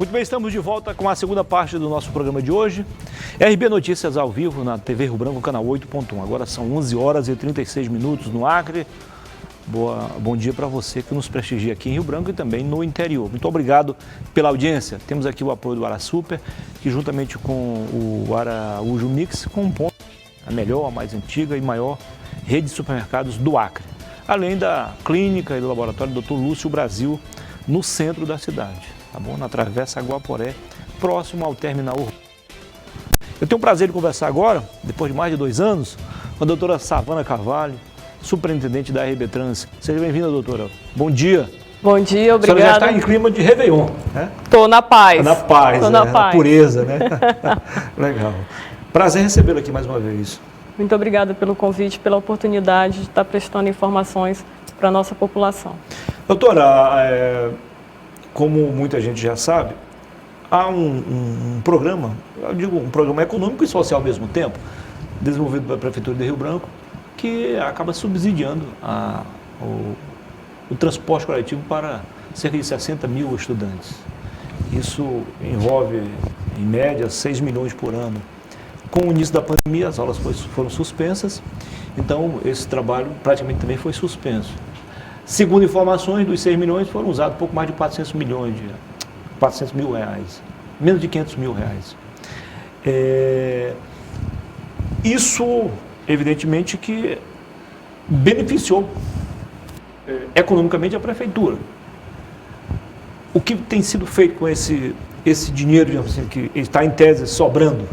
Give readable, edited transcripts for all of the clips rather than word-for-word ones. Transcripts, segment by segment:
Muito bem, estamos de volta com a segunda parte do nosso programa de hoje. RB Notícias ao vivo na TV Rio Branco, canal 8.1. Agora são 11 horas e 36 minutos no Acre. Bom dia para você que nos prestigia aqui em Rio Branco e também no interior. Muito obrigado pela audiência. Temos aqui o apoio do AraSuper, que juntamente com o Araújo Mix compõe a melhor, a mais antiga e maior rede de supermercados do Acre. Além da clínica e do laboratório Dr. Lúcio Brasil, no centro da cidade, tá bom? Na Travessa Aguaporé, próximo ao terminal urbano. Eu tenho o prazer de conversar agora, depois de mais de 2 anos, com a doutora Savana Carvalho, superintendente da RB Trans. Seja bem-vinda, doutora. Bom dia. Bom dia, obrigada. A senhora já está em clima de Réveillon, né? Estou na paz. Na paz, Tô na paz. Na pureza, né? Legal. Prazer recebê-lo aqui mais uma vez. Muito obrigada pelo convite, pela oportunidade de estar prestando informações para a nossa população. Doutora, como muita gente já sabe, há um programa, eu digo um programa econômico e social ao mesmo tempo, desenvolvido pela Prefeitura de Rio Branco, que acaba subsidiando o transporte coletivo para cerca de 60 mil estudantes. Isso envolve, em média, 6 milhões por ano. Com o início da pandemia, as aulas foram suspensas, então esse trabalho praticamente também foi suspenso. Segundo informações, dos 6 milhões foram usados pouco mais de 400 mil reais, menos de 500 mil reais. Isso, evidentemente, que beneficiou economicamente a prefeitura. O que tem sido feito com esse dinheiro, digamos assim, que está em tese sobrando?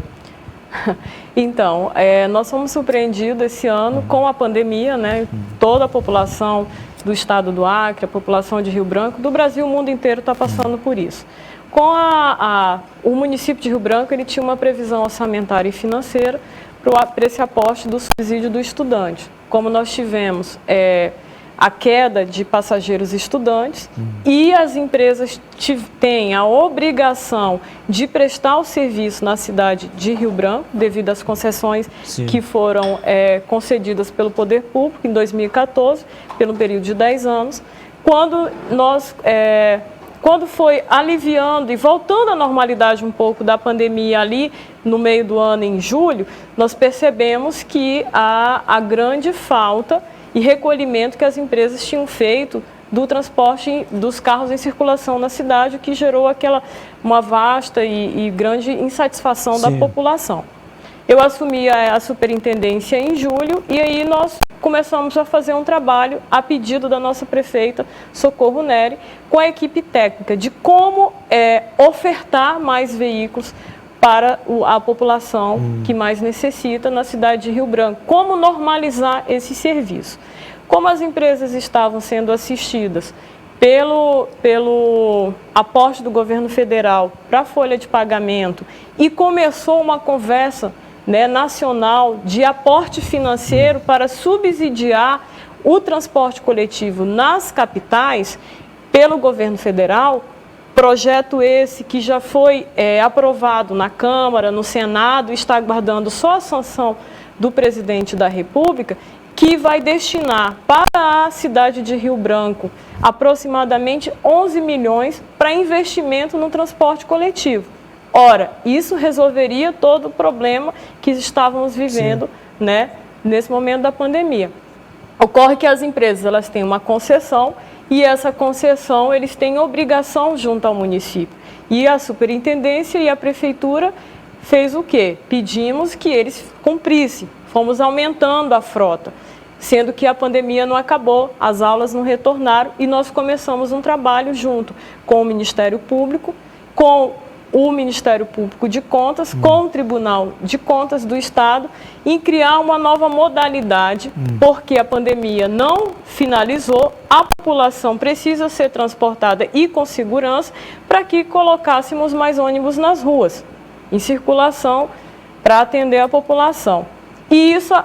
Então, nós fomos surpreendidos esse ano com a pandemia, né? Toda a população do estado do Acre, a população de Rio Branco, do Brasil, o mundo inteiro está passando por isso. Com o município de Rio Branco, ele tinha uma previsão orçamentária e financeira para esse aporte do subsídio do estudante. Como nós tivemos a queda de passageiros estudantes e as empresas têm a obrigação de prestar o serviço na cidade de Rio Branco, devido às concessões que foram concedidas pelo Poder Público em 2014, pelo período de 10 anos, quando foi aliviando e voltando à normalidade um pouco da pandemia ali, no meio do ano, em julho, nós percebemos que a grande falta e recolhimento que as empresas tinham feito do transporte dos carros em circulação na cidade, o que gerou uma vasta e grande insatisfação da população. Eu assumi a superintendência em julho e aí nós começamos a fazer um trabalho a pedido da nossa prefeita Socorro Neri com a equipe técnica de como ofertar mais veículos para a população que mais necessita na cidade de Rio Branco. Como normalizar esse serviço? Como as empresas estavam sendo assistidas pelo aporte do governo federal para a folha de pagamento e começou uma conversa nacional de aporte financeiro para subsidiar o transporte coletivo nas capitais pelo governo federal, projeto esse que já foi aprovado na Câmara, no Senado, está aguardando só a sanção do presidente da República, que vai destinar para a cidade de Rio Branco aproximadamente 11 milhões para investimento no transporte coletivo. Ora, isso resolveria todo o problema que estávamos vivendo nesse momento da pandemia. Ocorre que as empresas elas têm uma concessão e essa concessão eles têm obrigação junto ao município. E a superintendência e a prefeitura fez o quê? Pedimos que eles cumprissem. Fomos aumentando a frota, sendo que a pandemia não acabou, as aulas não retornaram e nós começamos um trabalho junto com o Ministério Público, com o Ministério Público de Contas, com o Tribunal de Contas do Estado, em criar uma nova modalidade, porque a pandemia não finalizou, a população precisa ser transportada e com segurança para que colocássemos mais ônibus nas ruas, em circulação, para atender a população. E isso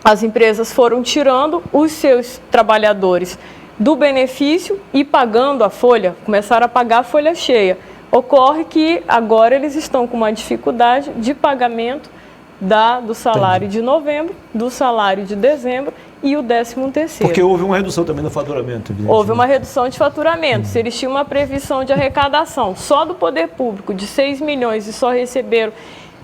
as empresas foram tirando os seus trabalhadores do benefício e pagando a folha, começaram a pagar a folha cheia. Ocorre que agora eles estão com uma dificuldade de pagamento do salário de novembro, do salário de dezembro e o 13º. Porque houve uma redução também no faturamento. Houve uma redução de faturamento. Se eles tinham uma previsão de arrecadação só do poder público de 6 milhões e só receberam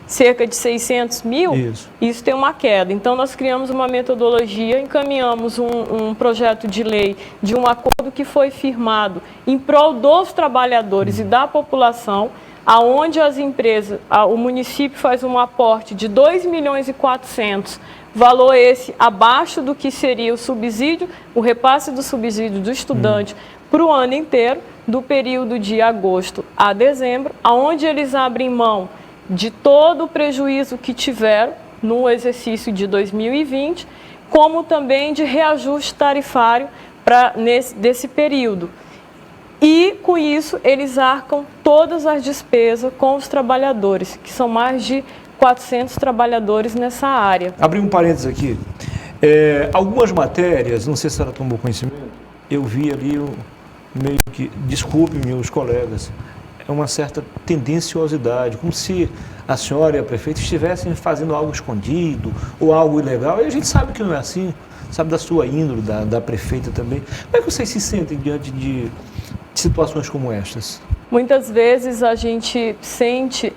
cerca de 600 mil, isso tem uma queda. Então, nós criamos uma metodologia, encaminhamos um projeto de lei de um acordo que foi firmado em prol dos trabalhadores e da população, aonde as empresas, o município faz um aporte de 2 milhões e 400, valor esse abaixo do que seria o subsídio, o repasse do subsídio do estudante para o ano inteiro, do período de agosto a dezembro, aonde eles abrem mão de todo o prejuízo que tiveram no exercício de 2020, como também de reajuste tarifário desse período. E, com isso, eles arcam todas as despesas com os trabalhadores, que são mais de 400 trabalhadores nessa área. Abri um parênteses aqui. Algumas matérias, não sei se ela tomou conhecimento, eu vi ali meio que, desculpe-me os colegas, uma certa tendenciosidade, como se a senhora e a prefeita estivessem fazendo algo escondido ou algo ilegal, e a gente sabe que não é assim, sabe da sua índole, da prefeita também. Como é que vocês se sentem diante de situações como estas? Muitas vezes a gente sente,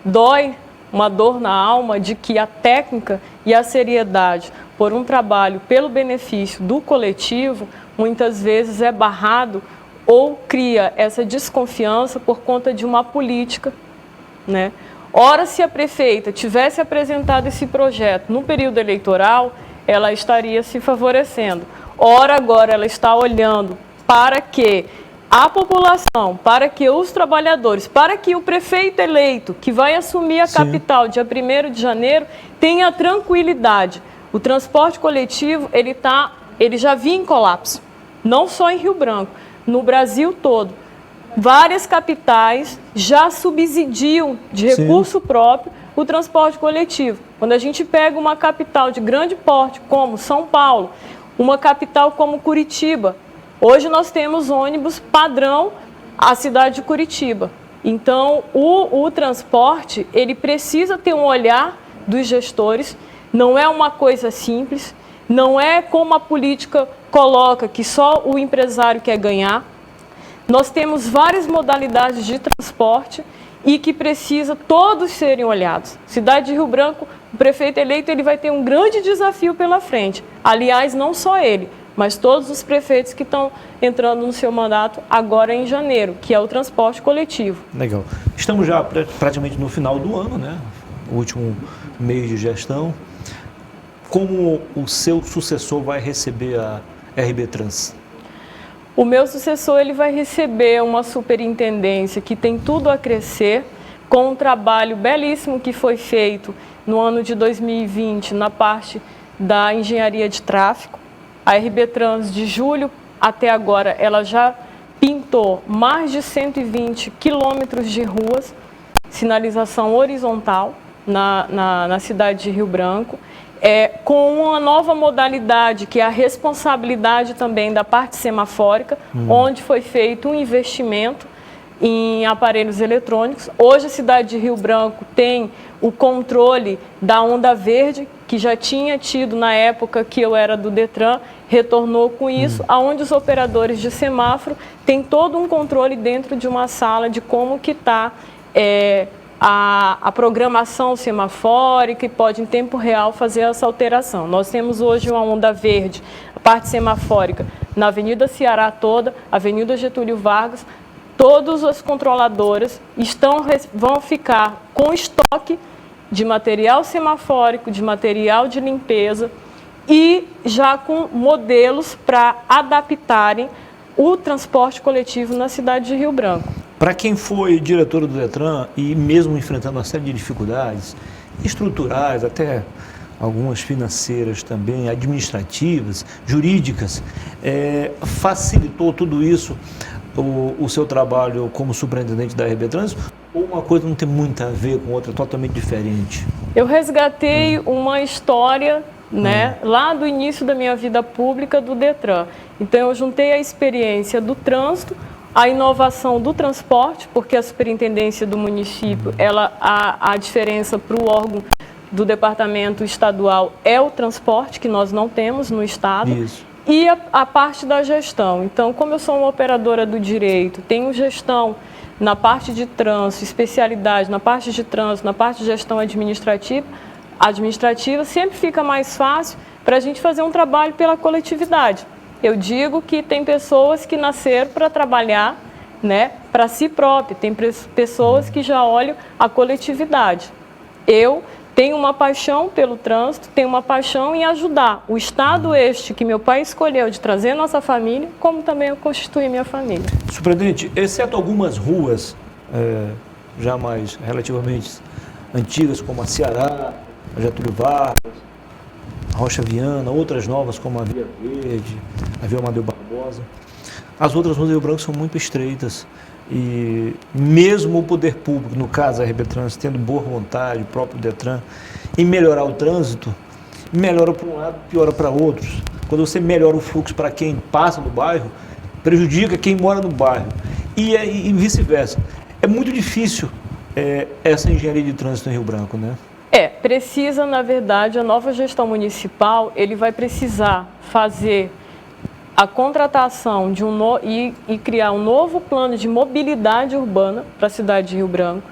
dói uma dor na alma de que a técnica e a seriedade por um trabalho pelo benefício do coletivo, muitas vezes é barrado ou cria essa desconfiança por conta de uma política, né? Ora, se a prefeita tivesse apresentado esse projeto no período eleitoral, ela estaria se favorecendo. Ora, agora ela está olhando para que a população, para que os trabalhadores, para que o prefeito eleito, que vai assumir a capital dia 1º de janeiro, tenha tranquilidade. O transporte coletivo, ele já vinha em colapso, não só em Rio Branco, no Brasil todo. Várias capitais já subsidiam de recurso próprio o transporte coletivo. Quando a gente pega uma capital de grande porte, como São Paulo, uma capital como Curitiba, hoje nós temos ônibus padrão à cidade de Curitiba. Então, o transporte, ele precisa ter um olhar dos gestores, não é uma coisa simples, não é como a política coloca que só o empresário quer ganhar. Nós temos várias modalidades de transporte e que precisa todos serem olhados. Cidade de Rio Branco, o prefeito eleito, ele vai ter um grande desafio pela frente. Aliás, não só ele, mas todos os prefeitos que estão entrando no seu mandato agora em janeiro, que é o transporte coletivo. Legal. Estamos já praticamente no final do ano, né? O último mês de gestão. Como o seu sucessor vai receber a RB Trans? O meu sucessor, ele vai receber uma superintendência que tem tudo a crescer, com um trabalho belíssimo que foi feito no ano de 2020 na parte da engenharia de tráfego. A RB Trans, de julho até agora, ela já pintou mais de 120 quilômetros de ruas, sinalização horizontal na cidade de Rio Branco, com uma nova modalidade, que é a responsabilidade também da parte semafórica, onde foi feito um investimento em aparelhos eletrônicos. Hoje a cidade de Rio Branco tem o controle da onda verde, que já tinha tido na época que eu era do Detran, retornou com isso, aonde os operadores de semáforo têm todo um controle dentro de uma sala de como que está a programação semafórica e pode em tempo real fazer essa alteração. Nós temos hoje uma onda verde, a parte semafórica, na Avenida Ceará toda, Avenida Getúlio Vargas. Todas as controladoras vão ficar com estoque de material semafórico, de material de limpeza e já com modelos para adaptarem o transporte coletivo na cidade de Rio Branco. Para quem foi diretor do Detran e mesmo enfrentando uma série de dificuldades estruturais, até algumas financeiras também, administrativas, jurídicas, facilitou tudo isso o seu trabalho como superintendente da RB Trânsito, ou uma coisa não tem muito a ver com outra, totalmente diferente? Eu resgatei uma história, lá do início da minha vida pública do Detran. Então eu juntei a experiência do trânsito, a inovação do transporte, porque a superintendência do município, a diferença para o órgão do departamento estadual é o transporte, que nós não temos no estado. Isso. E a parte da gestão. Então, como eu sou uma operadora do direito, tenho gestão na parte de trânsito, especialidade na parte de trânsito, na parte de gestão administrativa, sempre fica mais fácil para a gente fazer um trabalho pela coletividade. Eu digo que tem pessoas que nasceram para trabalhar, né, para si próprio, tem pessoas que já olham a coletividade. Eu tenho uma paixão pelo trânsito, tenho uma paixão em ajudar o estado este que meu pai escolheu de trazer nossa família, como também eu constituir minha família. Superintendente, exceto algumas ruas já mais relativamente antigas, como a Ceará, a Getúlio Vargas, a Rocha Viana, outras novas como a Via Verde, a Via Amadeu Barbosa, as outras ruas do Rio Branco são muito estreitas. E mesmo o poder público, no caso a RB Trânsito, tendo boa vontade, o próprio Detran, em melhorar o trânsito, melhora para um lado, piora para outros. Quando você melhora o fluxo para quem passa no bairro, prejudica quem mora no bairro. E vice-versa. É muito difícil essa engenharia de trânsito em Rio Branco, né? Precisa, na verdade, a nova gestão municipal, ele vai precisar fazer a contratação de e criar um novo plano de mobilidade urbana para a cidade de Rio Branco,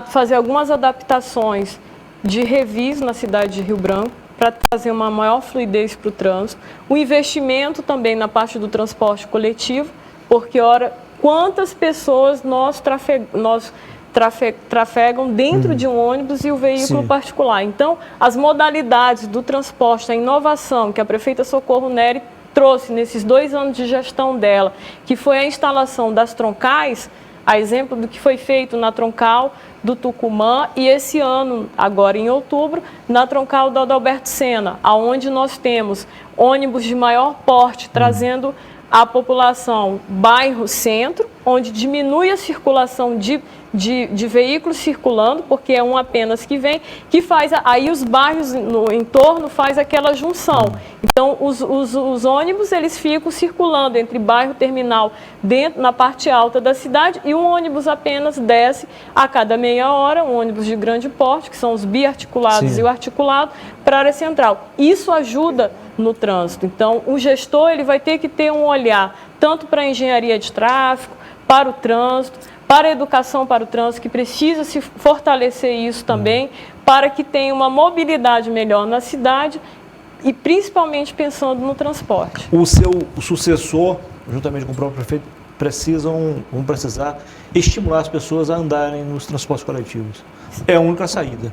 fazer algumas adaptações de revis na cidade de Rio Branco para trazer uma maior fluidez para o trânsito, o investimento também na parte do transporte coletivo, porque, ora, quantas pessoas trafegam dentro de um ônibus e o veículo particular. Então, as modalidades do transporte, a inovação que a prefeita Socorro Nery trouxe nesses 2 anos de gestão dela, que foi a instalação das troncais, a exemplo do que foi feito na troncal do Tucumã e esse ano, agora em outubro, na troncal do Adalberto Senna, onde nós temos ônibus de maior porte trazendo a população bairro-centro, onde diminui a circulação de veículos circulando, porque é um apenas que vem, que faz, aí os bairros no entorno faz aquela junção. Então, os ônibus, eles ficam circulando entre bairro terminal, na parte alta da cidade, e um ônibus apenas desce a cada meia hora, um ônibus de grande porte, que são os biarticulados e o articulado, para a área central. Isso ajuda no trânsito. Então, o gestor ele vai ter que ter um olhar tanto para a engenharia de tráfego, para o trânsito, para a educação para o trânsito, que precisa se fortalecer isso também, para que tenha uma mobilidade melhor na cidade e principalmente pensando no transporte. O sucessor, juntamente com o próprio prefeito, vão precisar estimular as pessoas a andarem nos transportes coletivos. É a única saída.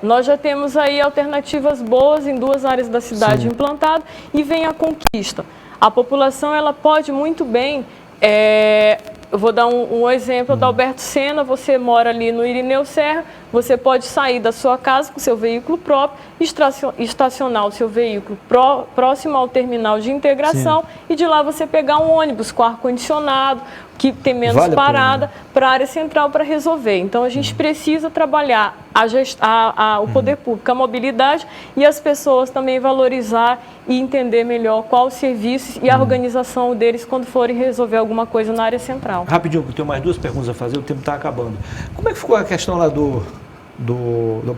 Nós já temos aí alternativas boas em 2 áreas da cidade implantadas e vem a conquista. A população ela pode muito bem, eu vou dar um exemplo da Alberto Senna, você mora ali no Irineu Serra, você pode sair da sua casa com seu veículo próprio, estacionar o seu veículo próximo ao terminal de integração e de lá você pegar um ônibus com ar-condicionado, que tem menos parada, para a área central para resolver. Então, a gente precisa trabalhar o poder público, a mobilidade e as pessoas também valorizar e entender melhor qual o serviço e a organização deles quando forem resolver alguma coisa na área central. Rapidinho, eu tenho mais 2 perguntas a fazer, o tempo está acabando. Como é que ficou a questão lá do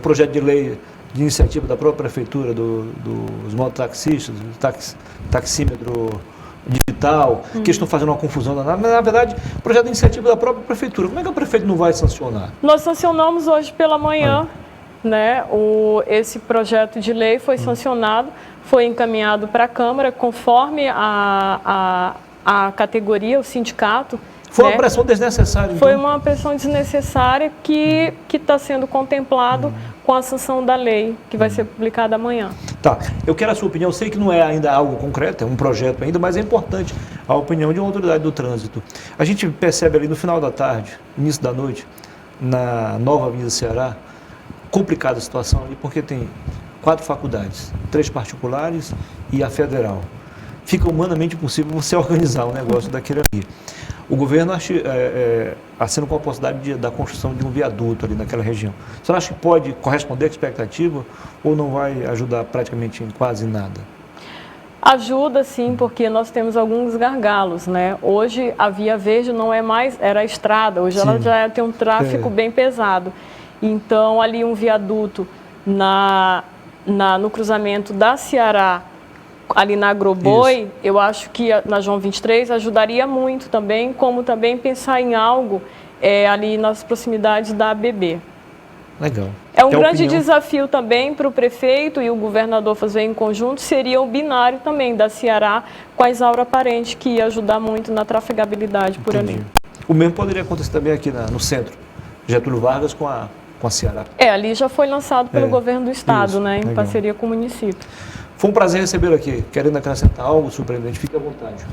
projeto de lei de iniciativa da própria prefeitura, dos mototaxistas, do taxímetro digital, que estão fazendo uma confusão danada, mas na verdade, projeto de iniciativa da própria prefeitura. Como é que o prefeito não vai sancionar? Nós sancionamos hoje pela manhã, né? Esse projeto de lei foi sancionado, foi encaminhado para a Câmara, conforme a categoria, o sindicato. Foi uma pressão desnecessária, então? Foi uma pressão desnecessária que está sendo contemplado com a sanção da lei, que vai ser publicada amanhã. Tá, eu quero a sua opinião, eu sei que não é ainda algo concreto, é um projeto ainda, mas é importante a opinião de uma autoridade do trânsito. A gente percebe ali no final da tarde, início da noite, na Nova Avenida Ceará, complicada a situação ali, porque tem 4 faculdades, 3 particulares e a federal. Fica humanamente impossível você organizar um negócio daquele ali. O governo acena com a possibilidade da construção de um viaduto ali naquela região. Você acha que pode corresponder à expectativa ou não vai ajudar praticamente em quase nada? Ajuda sim, porque nós temos alguns gargalos, né? Hoje a Via Verde não é mais, era a estrada, hoje ela já tem um tráfego bem pesado. Então, ali um viaduto no cruzamento da Ceará, ali na Agroboi, eu acho que na João 23 ajudaria muito também, como também pensar em algo ali nas proximidades da ABB. Legal. É um grande desafio também para o prefeito e o governador fazer em conjunto, seria o binário também da Ceará com a Isaura Parente, que ia ajudar muito na trafegabilidade por ali. O mesmo poderia acontecer também aqui no centro, Getúlio Vargas com a Ceará. Ali já foi lançado pelo governo do estado, isso, né, em legal. parceria com o município. Foi um prazer recebê-lo aqui. Querendo acrescentar algo surpreendente, fique à vontade.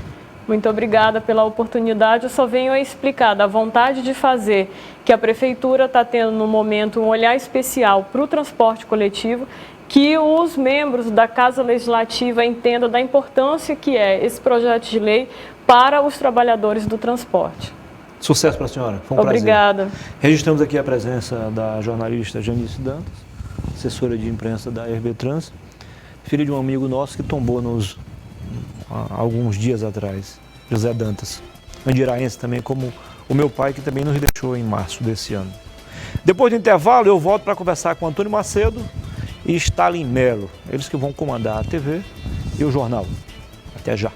Muito obrigada pela oportunidade. Eu só venho a explicar da vontade de fazer que a Prefeitura está tendo no momento um olhar especial para o transporte coletivo, que os membros da Casa Legislativa entendam da importância que é esse projeto de lei para os trabalhadores do transporte. Sucesso para a senhora. Foi um Obrigada. prazer. Registramos aqui a presença da jornalista Janice Dantas, assessora de imprensa da RB Trans, filha de um amigo nosso que tombou há alguns dias atrás, José Dantas, andiraense também, como o meu pai, que também nos deixou em março desse ano. Depois do intervalo, eu volto para conversar com Antônio Macedo e Stalin Mello, eles que vão comandar a TV e o jornal. Até já.